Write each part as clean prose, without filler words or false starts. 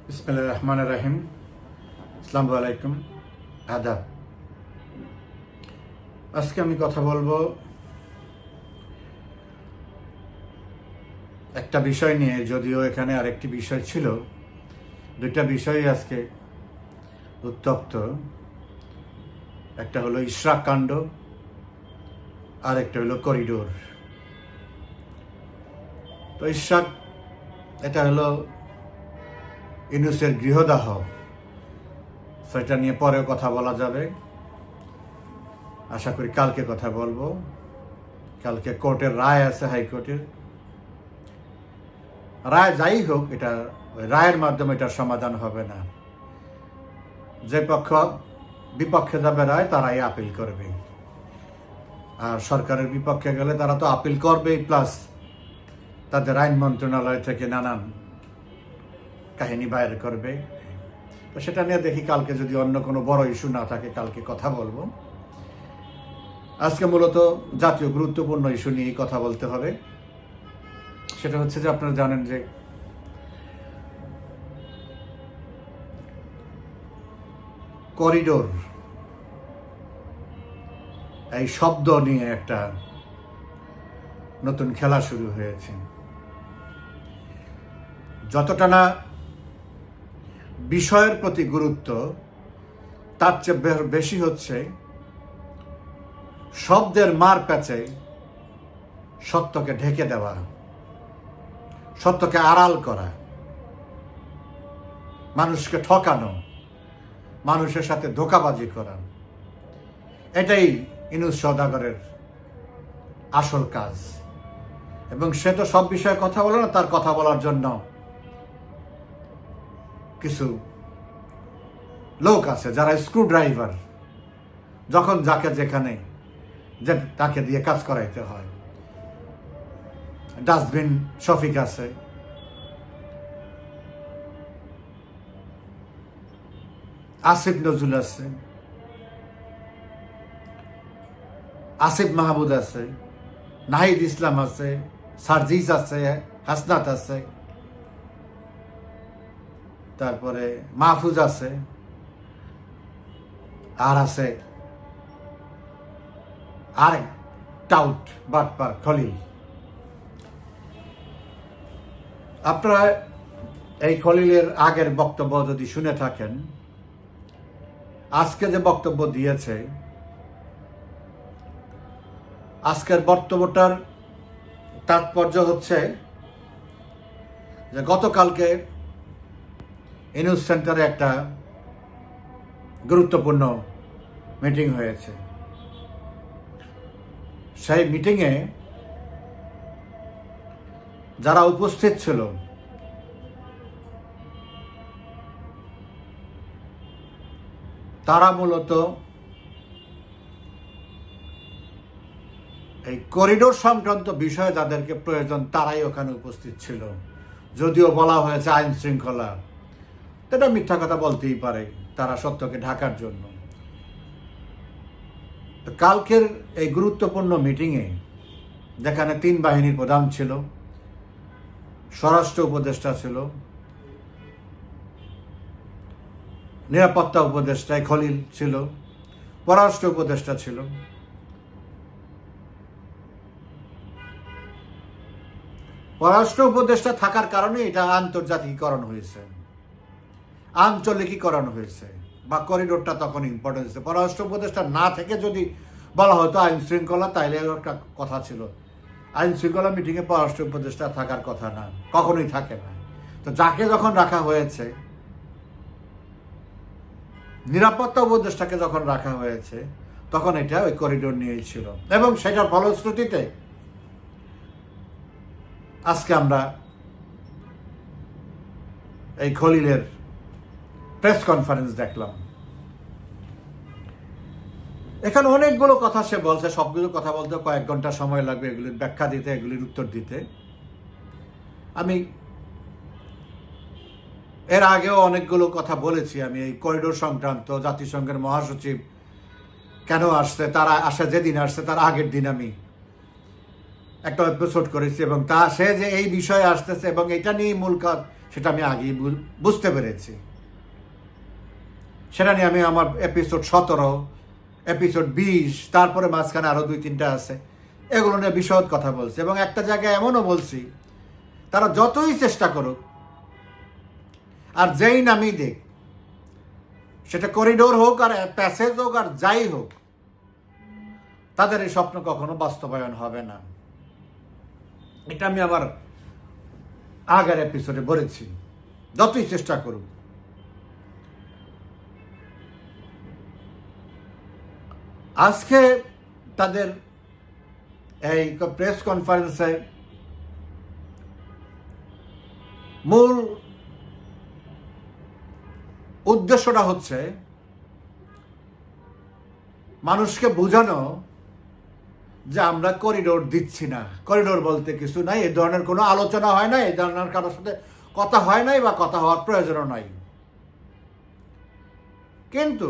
বিসমিল্লাহির রহমানির রহিম। আসসালামু আলাইকুম, আদাব। আজকে আমি কথা বলবো একটা বিষয় নিয়ে, যদিও এখানে আরেকটি বিষয় ছিল। দুইটা বিষয় আজকে উত্তপ্ত। একটা হলো ইশরাক কাণ্ড, আর একটা হলো করিডোর। তো ইশরাক, এটা হলো ইউনূসের গৃহদাহ। সেটা নিয়ে পরেও কথা বলা যাবে। আশা করি কালকে কথা বলবো। কালকে কোর্টের রায় আছে, হাইকোর্টের রায়। যাই হোক, এটা রায়ের মাধ্যমে এটার সমাধান হবে না। যে পক্ষ বিপক্ষে যাবে রায়, তারাই আপিল করবে। আর সরকারের বিপক্ষে গেলে তারা তো আপিল করবেই, প্লাস তাদের আইন মন্ত্রণালয় থেকে নানান কাহিনী বাইর করবে। তো সেটা নিয়ে দেখি কালকে যদি অন্য কোনো বড় ইস্যু না থাকে, কালকে কথা বলবো। আজকে মূলত জাতীয় গুরুত্বপূর্ণ ইস্যু নিয়েই কথা বলতে হবে। সেটা হচ্ছে যে, আপনারা জানেন যে করিডোর এই শব্দ নিয়ে একটা নতুন খেলা শুরু হয়েছে। যতটা না বিষয়ের প্রতি গুরুত্ব, তার চেয়ে বেশি হচ্ছে শব্দের মার প্যাচে সত্যকে ঢেকে দেওয়া, সত্যকে আড়াল করা, মানুষকে ঠকানো, মানুষের সাথে ধোঁকাবাজি করা। এটাই ইউনূস সওদাগরের আসল কাজ। এবং সে তো সব বিষয়ে কথা বলে না, তার কথা বলার জন্য কিছু লোক আছে যারা স্ক্রু ড্রাইভার। যখন যাকে যেখানে যে তাকে দিয়ে কাজ করাইতে হয়। ডাস্টবিন শফিক আছে, আসিফ নজরুল আছে, আসিফ মাহমুদ আছে, নাহিদ ইসলাম আছে, সার্জিস আছে, হাসনাত আছে, তারপরে মাহফুজ আছে, আর আছে আরেক টাউট বাটপার খলিল। আপনারা এই খলিলের আগের বক্তব্য যদি শুনে থাকেন, আজকে যে বক্তব্য দিয়েছে, আজকের বক্তব্যটার তাৎপর্য হচ্ছে যে গতকালকে ইউনূস সেন্টারে একটা গুরুত্বপূর্ণ মিটিং হয়েছে। সেই মিটিংয়ে যারা উপস্থিত ছিল, তারা মূলত এই করিডোর সংক্রান্ত বিষয়ে যাদেরকে প্রয়োজন, তারাই ওখানে উপস্থিত ছিল। যদিও বলা হয়েছে আইন শৃঙ্খলা, এটা মিথ্যা কথা বলতেই পারে, তারা সত্যকে ঢাকার জন্য। কালকের এই গুরুত্বপূর্ণ মিটিংয়ে, যেখানে 3 বাহিনীর প্রধান ছিল, স্বরাষ্ট্র উপদেষ্টা ছিল, নিরাপত্তা উপদেষ্টায় খলিল ছিল, পররাষ্ট্র উপদেষ্টা ছিল, পররাষ্ট্র উপদেষ্টা থাকার কারণে এটা আন্তর্জাতিকীকরণ হয়েছে, আঞ্চলিকীকরণ হয়েছে, বা করিডোরটা তখন ইম্পর্টেন্ট হয়েছে। পররাষ্ট্র উপদেষ্টা না থেকে যদি বলা হতো আইন শৃঙ্খলা, তাইলে একটা কথা ছিল। আইন শৃঙ্খলা মিটিংয়ে পররাষ্ট্র উপদেষ্টা থাকার কথা না, কখনোই থাকে না। তো যাকে যখন রাখা হয়েছে, নিরাপত্তা উপদেষ্টাকে যখন রাখা হয়েছে, তখন এটা ওই করিডোর নিয়েই ছিল। এবং সেটার ফলশ্রুতিতে আজকে আমরা এই খলিলের প্রেস কনফারেন্স দেখলাম। এখানে অনেকগুলো কথা সে বলছে, সবগুলো কথা বলতে কয়েক ঘন্টা সময় লাগবে এগুলির ব্যাখ্যা দিতে, এগুলির উত্তর দিতে। আমি এর আগেও অনেকগুলো কথা বলেছি। আমি এই করিডোর সংক্রান্ত, জাতিসংঘের মহাসচিব কেন আসছে, তারা আসে যেদিন আসছে তার আগের দিন আমি একটা এপিসোড করেছি। এবং সে যে এই বিষয়ে আসতেছে এবং এটা নিয়ে মূল সেটা আমি আগেই বুঝতে পেরেছি। সেটা নিয়ে আমি আমার এপিসোড 17, এপিসোড 20, তারপরে মাঝখানে আরো 2-3টা আছে, এগুলো নিয়ে বিশদ কথা বলছি। এবং একটা জায়গায় এমনও বলছি, তারা যতই চেষ্টা করুক আর যেই নামই দেখ, সেটা করিডোর হোক আর প্যাসেজ হোক আর যাই হোক, তাদের এই স্বপ্ন কখনো বাস্তবায়ন হবে না। এটা আমি আমার আগের এপিসোডে বলেছি। যতই চেষ্টা করুক। আজকে তাদের এই প্রেস কনফারেন্সে মূল উদ্দেশ্যটা হচ্ছে মানুষকে বোঝানো যে আমরা করিডোর দিচ্ছি না। করিডোর বলতে কিছু নাই, এই ধরনের কোনো আলোচনা হয় না, এই ধরনের কারোর সাথে কথা হয় নাই বা কথা হওয়ার প্রয়োজনও নাই। কিন্তু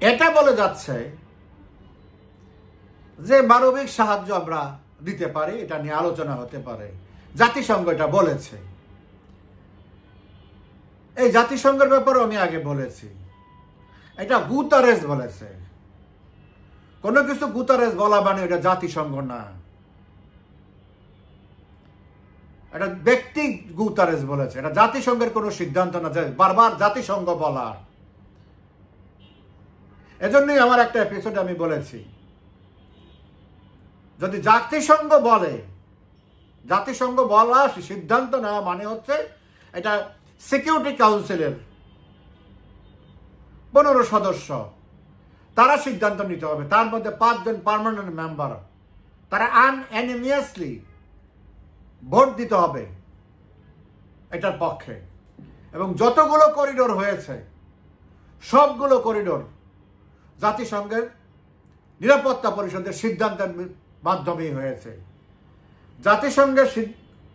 এটা বলে যাচ্ছে যে মানবিক সাহায্য আমরা দিতে পারি, এটা নিয়ে আলোচনা হতে পারে। জাতিসংঘ এটা বলেছে। এই জাতিসংঘের ব্যাপারে আমি আগে বলেছি, এটা গুতারেস বলেছে। কোনো কিছু গুতারেস বলা মানে এটা জাতিসংঘ না, এটা ব্যক্তি গুতারেস বলেছে। এটা জাতিসংঘের কোনো সিদ্ধান্ত না, বারবার জাতিসংঘ বলার। এজন্যই আমার একটা এপিসোডে আমি বলেছি, যদি জাতিসংঘ বলে, জাতিসংঘ বলা সিদ্ধান্ত নেওয়া মানে হচ্ছে এটা সিকিউরিটি কাউন্সিলের 15 সদস্য, তারা সিদ্ধান্ত নিতে হবে। তার মধ্যে 5 জন পার্মানেন্ট মেম্বার, তারা আনএনিমিয়াসলি ভোট দিতে হবে এটার পক্ষে। এবং যতগুলো করিডোর হয়েছে সবগুলো করিডোর জাতিসংঘের নিরাপত্তা পরিষদের সিদ্ধান্তের মাধ্যমেই হয়েছে। জাতিসংঘের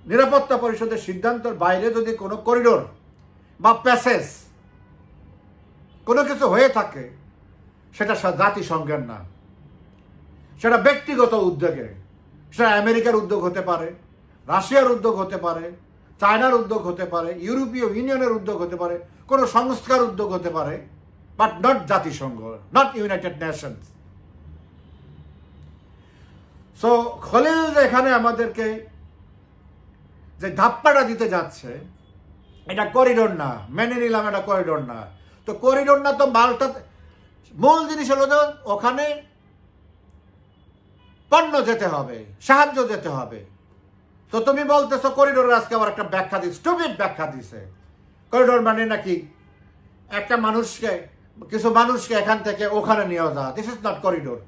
নিরাপত্তা পরিষদের সিদ্ধান্তের বাইরে যদি কোনো করিডোর বা প্যাসেজ কোনো কিছু হয়ে থাকে, সেটা জাতিসংঘের না, সেটা ব্যক্তিগত উদ্যোগে। সেটা আমেরিকার উদ্যোগ হতে পারে, রাশিয়ার উদ্যোগ হতে পারে, চায়নার উদ্যোগ হতে পারে, ইউরোপীয় ইউনিয়নের উদ্যোগ হতে পারে, কোনো সংস্থার উদ্যোগ হতে পারে, বাট নট জাতিসংঘ, not United Nations. So Khalil এখানে আমাদেরকে যে ধাপ্পাটা দিতে যাচ্ছে, এটা করিডোর না। মেনে নিলাম এটা করিডোর না, তো করিডোর না তো মালটা, মূল জিনিস হলো যে ওখানে পণ্য যেতে হবে, সাহায্য যেতে হবে। তো তুমি বলতেছো করিডোরের আজকে আবার একটা ব্যাখ্যা দিচ্ছে, স্টুপিড ব্যাখ্যা দিছে। করিডোর মানে নাকি একটা মানুষকে, কিছু মানুষকে এখান থেকে ওখানে নিয়ে যাওয়া। This is not corridor.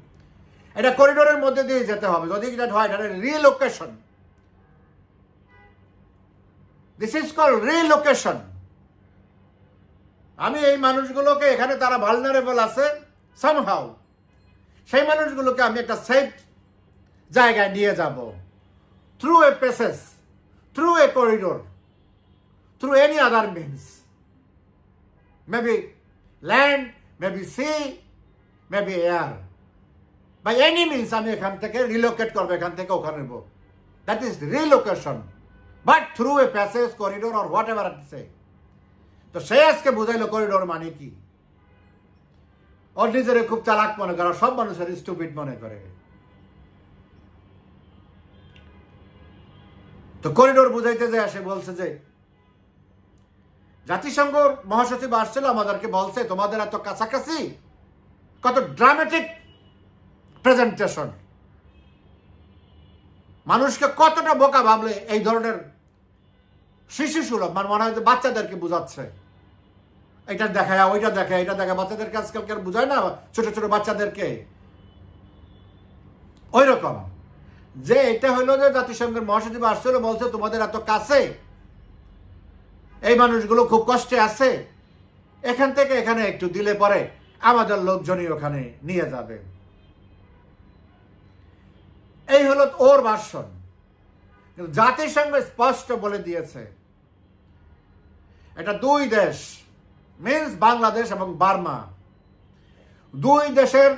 এটা করিডোরের মধ্যে দিয়ে যেতে হবে। যদি এটা হয়, এটা relocation. This is call relocation. আমি এই মানুষগুলোকে, এখানে তারা ভালনারেবল আছে সামহাউ, সেই মানুষগুলোকে আমি একটা সেফ জায়গায় নিয়ে যাব, through a passage, through a corridor, through any other means, maybe land, maybe sea, maybe air, by any means আমি এখান থেকে রিলোকেট করবো, এখান থেকে ওখানে নেবো। That is relocation, but through a passage, corridor or whatever it say. তো সে আজকে বুঝাইলো করিডোর মানে কি। ওর নিজের খুব চালাক মনে করে, সব মানুষের স্টুপিড মনে করে। তো করিডোর বুঝাইতে যায়, সে বলছে যে জাতিসংঘ মহাসচিব আসছিল, আমাদেরকে বলছে তোমাদের এত কাছাকাছি, কত ড্রামেটিক প্রেজেন্টেশন, মানুষকে কতটা বোকা ভাবলে এই ধরনের শিশু সুলভ, মানে মনে হয় যে বাচ্চাদেরকে বুঝাচ্ছে, এটা দেখায় ওইটা দেখায়, এটা দেখায়। বাচ্চাদেরকে আজকালকে আর বুঝায় না, ছোট ছোট বাচ্চাদেরকে। ওই রকম যে এটা হলো যে জাতিসংঘের মহাসচিব আসছিল, বলছে তোমাদের এত কাছে, এই মানুষগুলো খুব কষ্টে আছে, এখান থেকে এখানে একটু দিলে পরে আমাদের লোকজনই ওখানে নিয়ে যাবে। এই হলো ওর ভাষণ। কিন্তু জাতিসংঘ স্পষ্ট বলে দিয়েছে এটা দুই দেশ, মিন্স বাংলাদেশ এবং বার্মা, দুই দেশের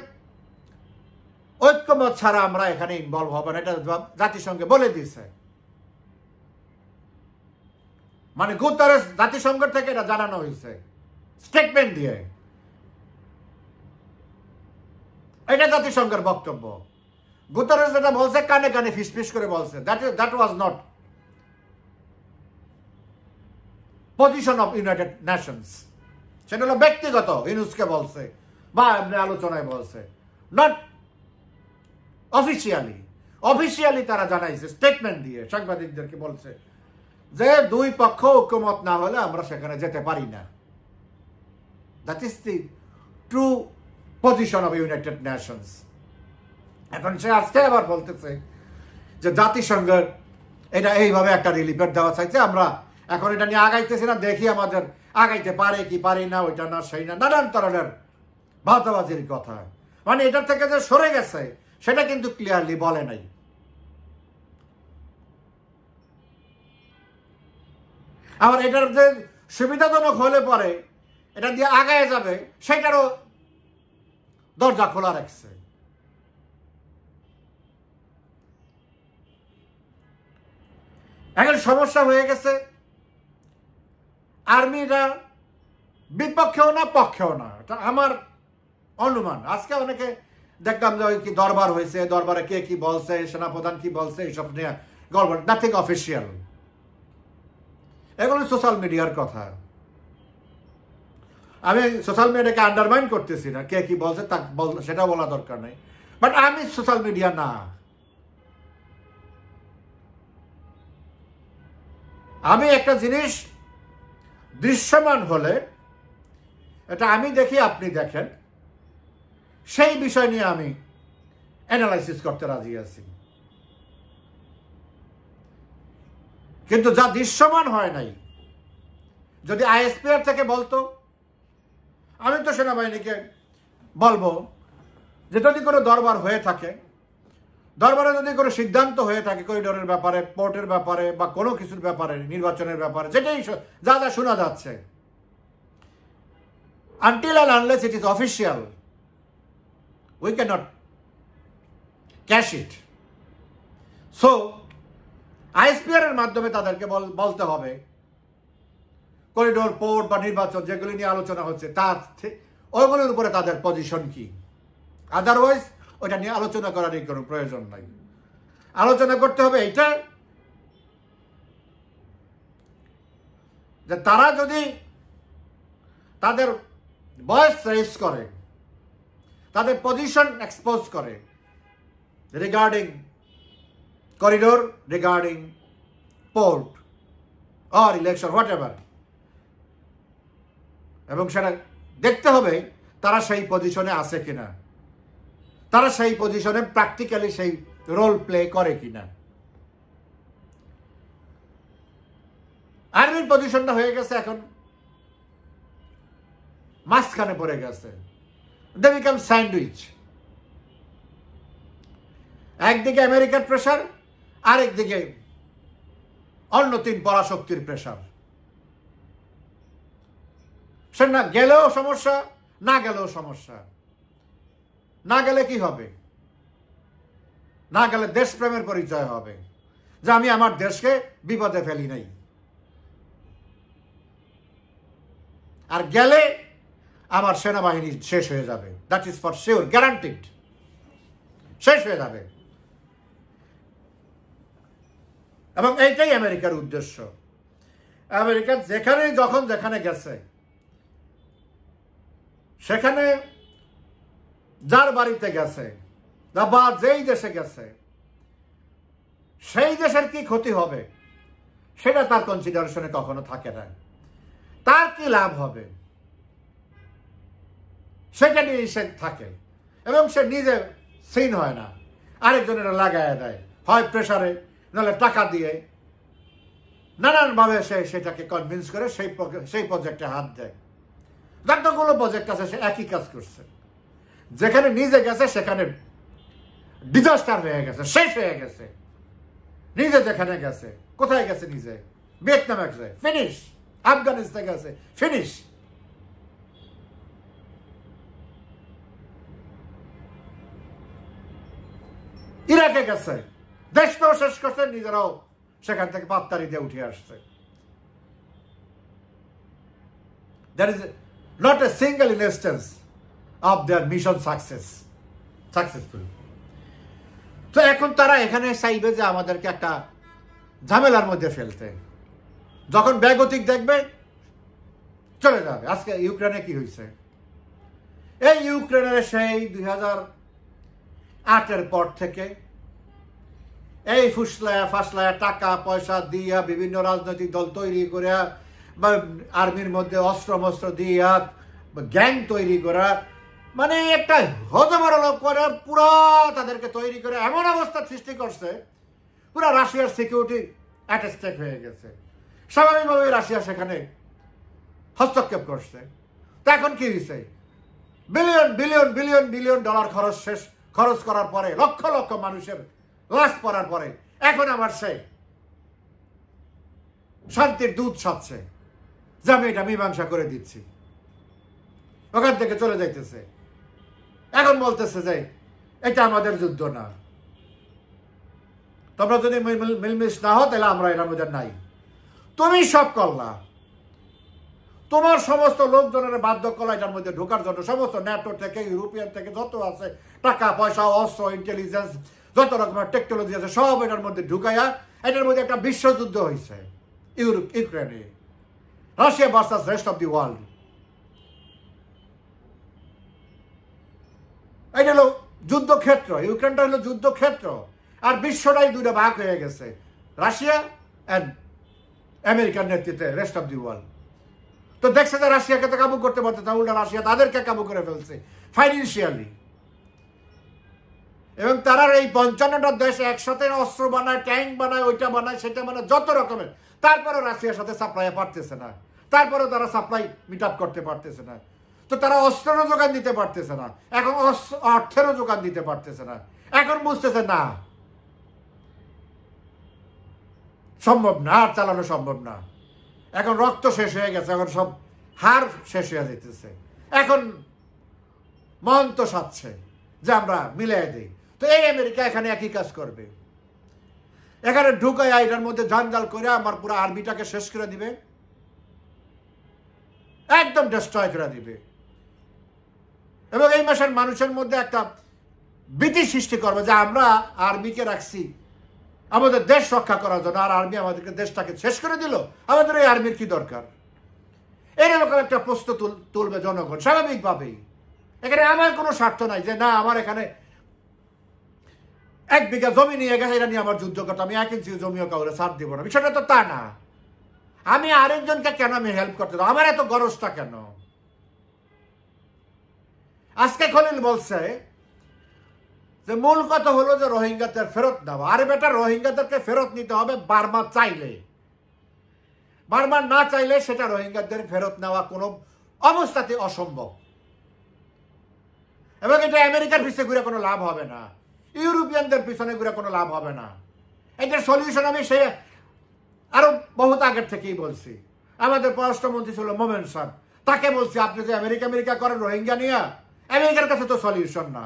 ঐক্যমত ছাড়া আমরা এখানে ইনভলভ হব না, এটা জাতিসংঘে বলে দিয়েছে। মানে গুতারেস জাতিসংঘ থেকে এটা জানানো হয়েছে স্টেটমেন্ট দিয়ে। এটা জাতিসংঘের বক্তব্য। গুতারেস যেটা বলছে কানে কানে ফিসফিস করে বলছে, that was not position of United Nations. সেটা হলো ব্যক্তিগত, ইউনুসকে বলছে বা এমনি আলোচনায় বলছে, নট অফিসিয়ালি। অফিসিয়ালি তারা জানাইছে স্টেটমেন্ট দিয়ে, সাংবাদিকদেরকে বলছে যে দুই পক্ষ ঐক্যমত না হলে আমরা সেখানে যেতে পারি না। That is the true position of United Nations. এখন সে আজকে আবার বলতেছে যে জাতিসংঘের এটা এইভাবে একটা রিলিফের দেওয়া চাইছে, আমরা এখন এটা নিয়ে আগাইতেছি না, দেখি আমাদের আগাইতে পারে কি পারি না, ওইটা না সেই না, নানান ধরনের ভাতাবাজির কথা। মানে এটার থেকে যে সরে গেছে সেটা কিন্তু ক্লিয়ারলি বলে নাই। আবার এটার যে সুবিধাজনক হলে পরে এটা দিয়ে আগায় যাবে সেটারও দরজা খোলা রাখছে। এখন সমস্যা হয়ে গেছে, আর্মিরা বিপক্ষেও না পক্ষেও না, এটা আমার অনুমান। আজকে অনেকে দেখলাম যে কি দরবার হয়েছে, দরবারে কে কি বলছে, সেনাপ্রধান কি বলছে, এইসব নিয়ে গল্প, নাথিং অফিসিয়াল, এগুলো সোশ্যাল মিডিয়ার কথা। আমি সোশ্যাল মিডিয়াকে আন্ডারমাইন করতেছি না, কে কি বলছে তা সেটা বলা দরকার নেই, বাট আমি সোশ্যাল মিডিয়া না। আমি একটা জিনিস দৃশ্যমান হলে এটা আমি দেখি আপনি দেখেন, সেই বিষয় নিয়ে আমি অ্যানালাইসিস করতে রাজি আছি। কিন্তু যা দৃশ্যমান হয় নাই, যদি আইএসপিআর থেকে বলতো, আমি তো সেনাবাহিনীকে বলবো যে যদি কোনো দরবার হয়ে থাকে, দরবারে যদি কোনো সিদ্ধান্ত হয়ে থাকে করিডোরের ব্যাপারে, পোর্টের ব্যাপারে বা কোনো কিছুর ব্যাপারে, নির্বাচনের ব্যাপারে, যেটাই যা যা শোনা যাচ্ছে, until and unless it is official, we cannot cash it. So ISPR এর মাধ্যমে তাদেরকে বলতে হবে করিডোর, পোর্ট বা নির্বাচন যেগুলি নিয়ে আলোচনা হচ্ছে তার ওইগুলোর উপরে তাদের পজিশন কি। আদারওয়াইজ ওইটা নিয়ে আলোচনা করার কোনো প্রয়োজন নাই। আলোচনা করতে হবে এইটা যে তারা যদি তাদের ভয়েস রেজ করে, তাদের পজিশন এক্সপোজ করে regarding corridor, regarding port or election, what ever, এবং সেটা দেখতে হবে তারা সেই পজিশনে আছে কিনা, তারা সেই পজিশনে প্র্যাকটিক্যালি সেই রোল প্লে করে কিনা। আর্মির পজিশনটা হয়ে গেছে এখন মাঝখানে পড়ে গেছে, দে বিকাম স্যান্ডউইচ। একদিকে আমেরিকার প্রেশার, আরেকদিকে অন্য তিন পরাশক্তির প্রেশার। সে না গেলেও সমস্যা, না গেলেও সমস্যা। না গেলে কি হবে? না গেলে দেশপ্রেমের পরিচয় হবে যে আমি আমার দেশকে বিপদে ফেলি নাই। আর গেলে আমার সেনাবাহিনী শেষ হয়ে যাবে, that is for sure, guaranteed শেষ হয়ে যাবে। এবং এইটাই আমেরিকার উদ্দেশ্য। আমেরিকা যেখানে যখন যেখানে গেছে, সেখানে যার বাড়িতে গেছে বা যেই দেশে গেছে, সেই দেশের কি ক্ষতি হবে সেটা তার কনসিডারেশনে কখনো থাকে না। তার কি লাভ হবে সেটা নিয়ে সে থাকে, এবং সে নিজে সিন হয় না, আরেকজনের লাগায় দেয়, হয় প্রেসারে, নাহলে টাকা দিয়ে, নানানভাবে সে সেটাকে কনভিন্স করে সেই প্রজেক্টে হাত দেয়। যতগুলো প্রজেক্ট আছে সে একই কাজ করছে। যেখানে নিজে গেছে সেখানে ডিজাস্টার হয়ে গেছে, শেষ হয়ে গেছে। নিজে যেখানে গেছে, কোথায় গেছে? নিজে ভিয়েতনামে গেছে, ফিনিশ। আফগানিস্তানে গেছে, ফিনিশ। ইরাকে গেছে, দেশটাও শেষ করছে, নিজেরাও সেখান থেকে পাত্তারি দিয়ে উঠে আসছে। There is not a single instance of their mission successful. তো এখন তারা এখানে চাইবে যে আমাদেরকে একটা ঝামেলার মধ্যে ফেলতে। যখন ব্যাগতিক দেখবে চলে যাবে। আজকে ইউক্রেনে কি হয়েছে? এই ইউক্রেনের সেই 2008-এর পর থেকে এই ফাসলায়া টাকা পয়সা দিয়া বিভিন্ন রাজনৈতিক দল তৈরি করে বা আর্মির মধ্যে অস্ত্র দিয়া গ্যাং তৈরি করা, মানে একটা হজবরল করে পুরো তাদেরকে তৈরি করে এমন অবস্থা সৃষ্টি করছে, পুরো রাশিয়ার সিকিউরিটি অ্যাটাক হয়ে গেছে। স্বাভাবিকভাবে রাশিয়া সেখানে হস্তক্ষেপ করছে। তো এখন কি হয়েছে? বিলিয়ন ডলার খরচ করার পরে, লক্ষ লক্ষ মানুষের লাশ পড়ার পরে এখন আবার সে শান্তির দুধ সাচ্ছে যে আমি এটা মীমাংসা করে দিচ্ছি, ওখান থেকে চলে যাইতেছে। এখন বলতেছে যে এটা আমাদের যুদ্ধ না, তোমরা যদি মিলমিশ না হও তাহলে আমরা এর মধ্যে নাই। তুমি সব করলা, তোমার সমস্ত লোকজনের বাধ্য করলা এটার মধ্যে ঢোকার জন্য। সমস্ত ন্যাটো থেকে, ইউরোপিয়ান থেকে যত আছে টাকা পয়সা, অস্ত্র, ইন্টেলিজেন্স, যত রকমের টেকনোলজি আছে সব এটার মধ্যে ঢুকাইয়া এটার মধ্যে একটা বিশ্বযুদ্ধ হয়েছে ইউক্রেনে, Russia versus rest of the world. এটা হলো যুদ্ধক্ষেত্র, ইউক্রেনটা হলো যুদ্ধক্ষেত্র, আর বিশ্বটাই দুইটা ভাগ হয়ে গেছে, রাশিয়া অ্যান্ড আমেরিকার নেতৃত্বে রেস্ট অফ দি ওয়ার্ল্ড। তো দেখছে যে রাশিয়াকে তো কাবু করতে পারছে না, উল্টা রাশিয়া তাদেরকে কাবু করে ফেলছে ফাইন্যান্সিয়ালি। এবং তারা এই 55টা দেশ একসাথে অস্ত্র বানায়, ট্যাঙ্ক বানায়, ওইটা বানায়, সেটা বানায়, যত রকমের। তারপরেও রাশিয়ার সাথে সাপ্লাই পারতেছে না, তারপরেও তারা সাপ্লাই মিট আপ করতে পারতেছে না। তো তারা অস্ত্রেরও যোগান দিতে পারতেছে না, এখন অর্থেরও যোগান দিতে পারতেছে না। এখন বুঝতেছে না, সম্ভব না, আর চালানো সম্ভব না। এখন রক্ত শেষ হয়ে গেছে, এখন সব হার শেষ হয়ে যেতেছে। এখন মন তো সাচ্ছে যে আমরা মিলাই দিই। তো এই আমেরিকা এখানে একই কাজ করবে, এখানে ঢুকায় এটার মধ্যে জঞ্জাল করে আমার পুরো আর্মিটাকে শেষ করে দিবে, একদম ডিস্ট্রয় করে দিবে। এবং এই মাসের মানুষের মধ্যে একটা ভীতি সৃষ্টি করবে যে আমরা আর্মিকে রাখছি আমাদের দেশ রক্ষা করার জন্য, আর আর্মি আমাদেরকে দেশটাকে শেষ করে দিল, আমাদের এই আর্মির কি দরকার? এরকম একটা প্রশ্ন তুলবে জনগণ স্বাভাবিকভাবেই। এখানে আমার কোনো স্বার্থ নাই যে না আমার এখানে 1 বিঘা জমি নিয়ে গেছে, এটা নিয়ে আমার যুদ্ধ করতে, আমি 1 ইঞ্চি জমিও কাউরে ছাড় দিব না, বিষয়টা তো তা না। আমি আরেকজনকে কেন আমি হেল্প করতে দেবো? আমার এত গরজটা কেন? আজকে খলিল বলছে যে মূল কথা হলো যে রোহিঙ্গাদের ফেরত দেওয়া। আরে বেটা, রোহিঙ্গাদেরকে ফেরত নিতে হবে বার্মা চাইলে, বার্মা না চাইলে সেটা রোহিঙ্গাদের ফেরত নেওয়া কোনো অবস্থাতে অসম্ভব। এবং এটা আমেরিকার পিছনে ঘুরে কোনো লাভ হবে না, ইউরোপিয়ানদের পিছনে ঘুরে কোনো লাভ হবে না। এটার সলিউশন আমি সে আরো বহুত আগের থেকেই বলছি। আমাদের পররাষ্ট্রমন্ত্রী ছিল মোমেন স্যার, তাকে বলছি আপনি যে আমেরিকা করেন রোহিঙ্গা নিয়ে, আমেরিকার কাছে তো সলিউশন না,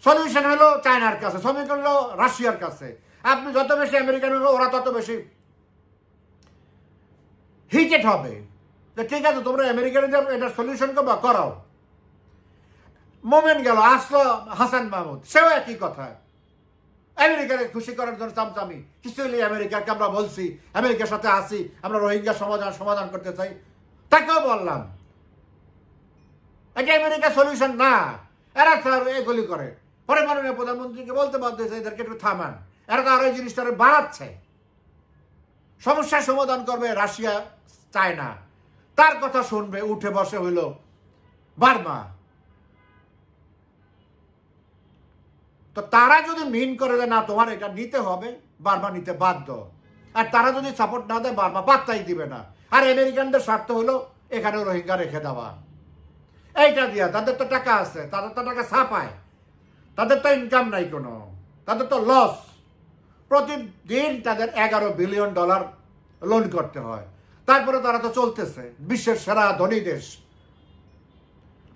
সলিউশন হলো চায়নার কাছে, সলিউশন হলো রাশিয়ার কাছে। আপনি যত বেশি আমেরিকান হলো ওরা তত বেশি হিটেড হবে। ঠিক আছে, তোমরা আমেরিকানদের এটা সলিউশন করাও। মোমেন্ট গেল, আসলো হাসান মাহমুদ, সেও একই কথা, আমেরিকাকে খুশি করার জন্য চামচামি। কিছু হলে আমেরিকাকে আমরা বলছি আমেরিকার সাথে আসি, আমরা রোহিঙ্গা সমাধান করতে চাই, তাকেও বললাম এটা আমেরিকা সলিউশন না, এরা এগুলি করে। পরে মাননীয় প্রধানমন্ত্রীকে বলতে বাধ্য হয়েছে এদেরকে একটু থামান, এরা তো আরো এই জিনিসটা বাড়াচ্ছে। সমস্যার সমাধান করবে রাশিয়া, চায়না, তার কথা শুনবে উঠে বসে হইল বার্মা। তো তারা যদি মিন করে যে না তোমার এটা নিতে হবে, বার্মা নিতে বাধ্য। আর তারা যদি সাপোর্ট না দেয়, বার্মা পাত্তাই দিবে না। আর আমেরিকানদের স্বার্থ হলো এখানে রোহিঙ্গা রেখে দেওয়া, এইটা দিয়া। তাদের তো টাকা আছে, তাদের তো টাকা ছাপায়, তাদের তো ইনকাম নাই কোনো, তাদের তো লস। প্রতিদিন তাদের $11 বিলিয়ন লোন করতে হয়, তারপরে তারা তো চলতেছে, বিশ্বের সেরা ধনী দেশ।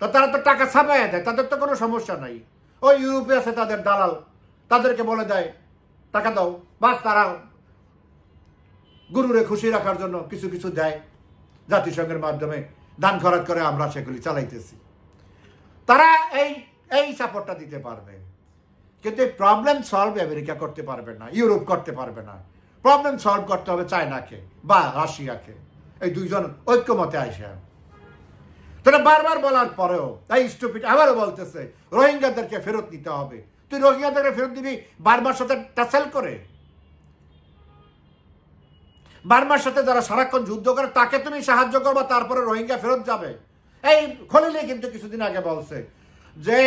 তো তারা তো টাকা ছাপাইয়া দেয়, তাদের তো কোনো সমস্যা নাই। ওই ইউরোপে আছে তাদের দালাল, তাদেরকে বলে দেয় টাকা দাও, বাস তারা গুরুরে খুশি রাখার জন্য কিছু কিছু দেয়। জাতিসংঘের মাধ্যমে দান খরচ করে আমরা সেগুলি চালাইতেছি। তারা এই সাপোর্টটা দিতে পারবে, কিন্তু এই প্রবলেম সলভ আমেরিকা করতে পারবে না, ইউরোপ করতে পারবে না। প্রবলেম সলভ করতে হবে চায়নাকে বা রাশিয়াকে, এই দুইজন ঐক্যমতে আসে। তারা বারবার বলার পরেও এই স্টুপিড আবারও বলতেছে রোহিঙ্গাদেরকে ফেরত নিতে হবে। তুই রোহিঙ্গাদেরকে ফেরত দিবি বার্মার সাথে টাসেল করে? বার্মার সাথে যারা সারাক্ষণ যুদ্ধ করে তাকে তুমি সাহায্য করবা, তারপরে রোহিঙ্গা ফেরত যাবে? এই খলিলে কিন্তু কিছুদিন আগে বলছে যে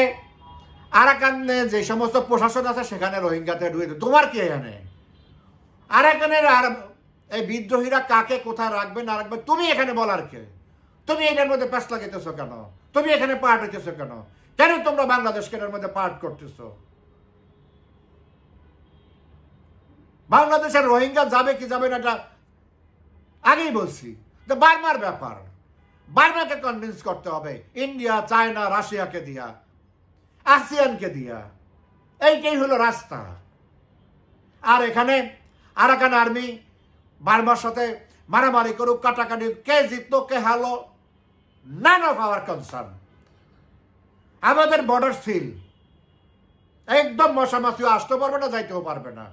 আরাকানে যে সমস্ত প্রশাসন আছে সেখানে রোহিঙ্গাতে ঢুকে। তোমার কি এখানে? আরাকানের আর এই বিদ্রোহীরা কাকে কোথায় রাখবে না রাখবে তুমি এখানে বলার কে? তুমি এটার মধ্যে প্যাস লাগাইতেছো কেন? তুমি এখানে পার্ট হইতেছো কেন? কেন তোমরা বাংলাদেশকে এটার মধ্যে পার্ট করতেছো? বাংলাদেশের রোহিঙ্গা যাবে কি যাবে না এটা আগেই বলছি, বার্মার ব্যাপার। বার্মাকে কনভিন্স করতে হবে, ইন্ডিয়া, চায়না, রাশিয়াকে দিয়া, আসিয়ানকে দিয়া। এইটাই হলো রাস্তা। আর এখানে আরাকান আর্মি বার্মার সাথে মারামারি করুক, কাটাকাটি, কে জিতলো কে হারলো, নান অফ আওয়ার কনসার্ন। আমাদের বর্ডার সিল, একদম মশামাছিও আসতে পারবে না, যাইতেও পারবে না।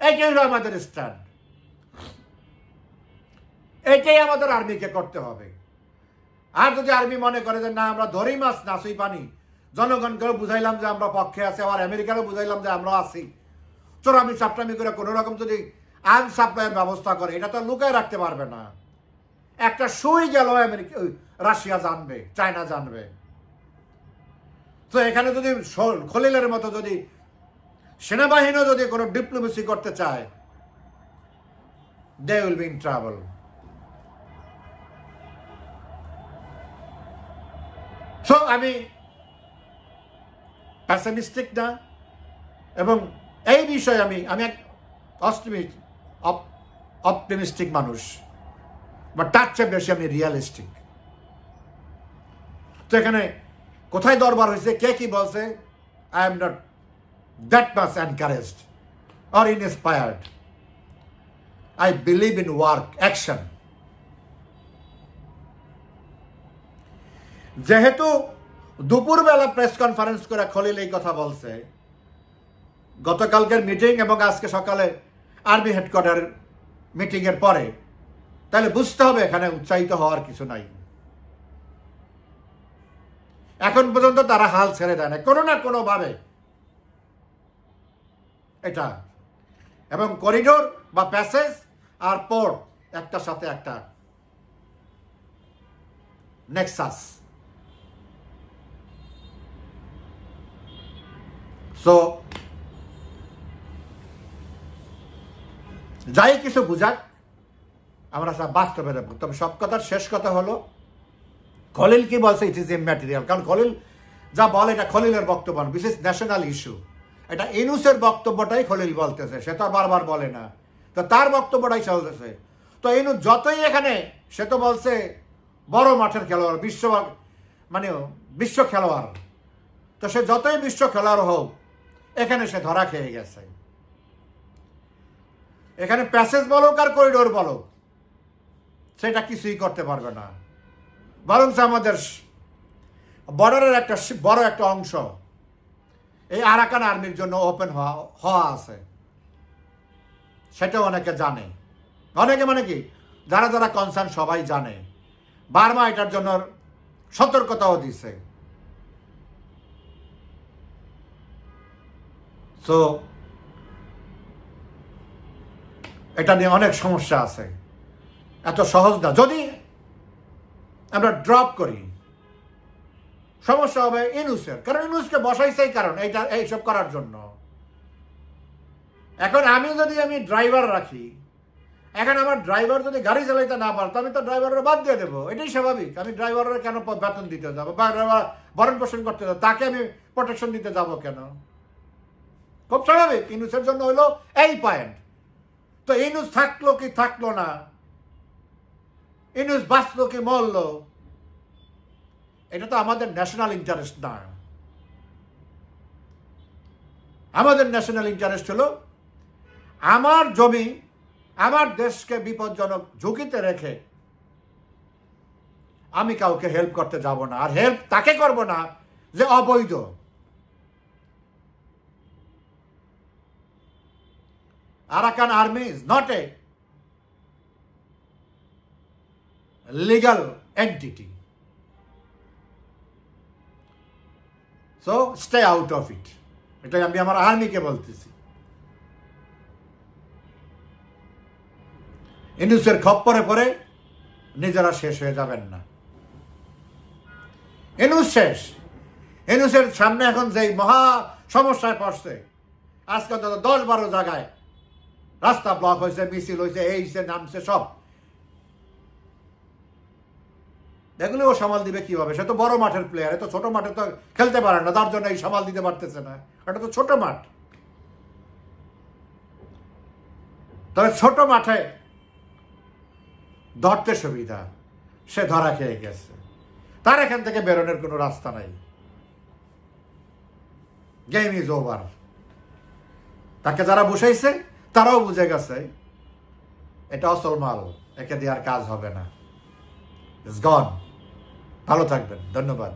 এইটাই হলো আমাদের স্ট্যান্ড। এটাই আমাদের আর্মিকে করতে হবে। আর যদি আর্মি মনে করে যে না আমরা ধরি মাছ নাচুই পানি, জনগণকেও বুঝাইলাম যে আমরা পক্ষে আছি, আবার আমেরিকারও বুঝাইলাম যে আমরা আছি, চোরামি চাপটামি করে কোনো রকম যদি আর্ম সাপ্লাইয়ের ব্যবস্থা করে, এটা তো লুকায় রাখতে পারবে না। একটা সুই গেল আমেরিকা, রাশিয়া জানবে, চায়না জানবে। তো এখানে যদি খলিলের মতো যদি সেনাবাহিনীও যদি কোনো ডিপ্লোমেসি করতে চায়, they will be in trouble. So আমি প্যাসিমিস্টিক না, এবং এই বিষয়ে আমি এক অপটিমিস্টিক মানুষ, বা তার চেয়ে বেশি আমি রিয়ালিস্টিক। তো এখানে কোথায় দরবার হয়েছে, কে কি বলছে, I am not that much encouraged or inspired. I believe in work, action. যেহেতু দুপুরবেলা প্রেস কনফারেন্স করে খলিল এই কথা বলছে, গতকালকের মিটিং এবং আজকে সকালে আর্মি হেডকোয়ার্টার মিটিং এর পরে, তাহলে বুঝতে হবে এখানে উৎসাহিত হওয়ার কিছু নাই। এখন পর্যন্ত তারা হাল ছেড়ে দেয় না কোনো না কোনো ভাবে এটা, এবং করিডোর বা প্যাসেজ আর পোর্ট একটার সাথে একটা নেক্সাস। সো যাই কিছু বুঝাক, আমরা সব বাস্তবে দেবো। তবে সব কথার শেষ কথা হলো, খলিল কি বলছে, ইট ইজ ইম্যাটেরিয়াল। কারণ খলিল যা বলে এটা খলিলের বক্তব্য, বিশেষ ন্যাশনাল ইস্যু। এটা ইনুসের বক্তব্যটাই খলিল বলতেছে, সে তো বারবার বলে না, তো তার বক্তব্যটাই চলতেছে। তো ইনু যতই এখানে, সে তো বলছে বড় মাঠের খেলোয়াড়, বিশ্ব খেলোয়াড়, তো সে যতই বিশ্ব খেলোয়াড় হোক, এখানে সে ধরা খেয়ে গেছে। এখানে প্যাসেজ বলুক আর করিডোর বলুক, সেটা কিছুই করতে পারবে না। বরং আমাদের বর্ডারের একটা বড় একটা অংশ এই আরাকান আর্মির জন্য ওপেন হওয়া আছে, সেটাও অনেকে জানে। অনেকে মানে কি, যারা যারা কনসার্ন সবাই জানে। বার্মা এটার জন্য সতর্কতাও দিছে। তো এটা নিয়ে অনেক সমস্যা আছে, এত সহজ না। যদি আমরা ড্রপ করি, সমস্যা হবে ইনুসের, কারণ ইনুসকে বসাইছে কারণ এইসব করার জন্য। এখন আমি ড্রাইভার রাখি, এখন আমার ড্রাইভার যদি গাড়ি চালাইতে না পারতো, আমি তো ড্রাইভারের বাদ দিয়ে দেবো, এটাই স্বাভাবিক। আমি ড্রাইভারের কেন বেতন দিতে যাবো, বা ভরণ পোষণ করতে যাবো, তাকে আমি প্রোটেকশন দিতে যাবো কেন? খুব স্বাভাবিক। ইনুসের জন্য হইলো এই পয়েন্ট। তো ইনুস থাকলো কি থাকলো না, ইনুস বাঁচলো কি মরলো, এটা তো আমাদের ন্যাশনাল ইন্টারেস্ট না। আমাদের ন্যাশনাল ইন্টারেস্ট হলো আমার জমি, আমার দেশকে বিপজ্জনক ঝুঁকিতে রেখে আমি কাউকে হেল্প করতে যাব না, আর হেল্প তাকে করব না যে অবৈধ। Arakan army is not a legal entity. So stay out of it. এটাই আমি আমার আর্মিকে বলতেছি। ইউনূসের খপ্পরে পড়ে নিজেরা শেষ হয়ে যাবেন না। ইউনূস শেষ। ইউনূসের সামনে এখন যেই মহা সমস্যায় পড়ছে, আজকে অন্তত 10-12 জায়গায় রাস্তা ব্লক হয়েছে, মিছিল হয়েছে, এইছে নামছে সব। এগুলো ও সামাল দিবে কিভাবে? সে তো বড় মাঠের প্লেয়ার, তো ছোট মাঠে তো খেলতে পারে না, তার জন্য এই সামাল দিতে পারতেছে না। এটা তো ছোট মাঠ। তবে ছোট মাঠে ধরতে সুবিধা, সে ধরা খেয়ে গেছে, তার এখান থেকে বেরোনোর কোনো রাস্তা নাই। Game is over. তাকে যারা বসাইছে তারাও বুঝে গেছে এটা আসল মাল, একে দিয়ে আর কাজ হবে না। ইটস গন। ভালো থাকবেন, ধন্যবাদ।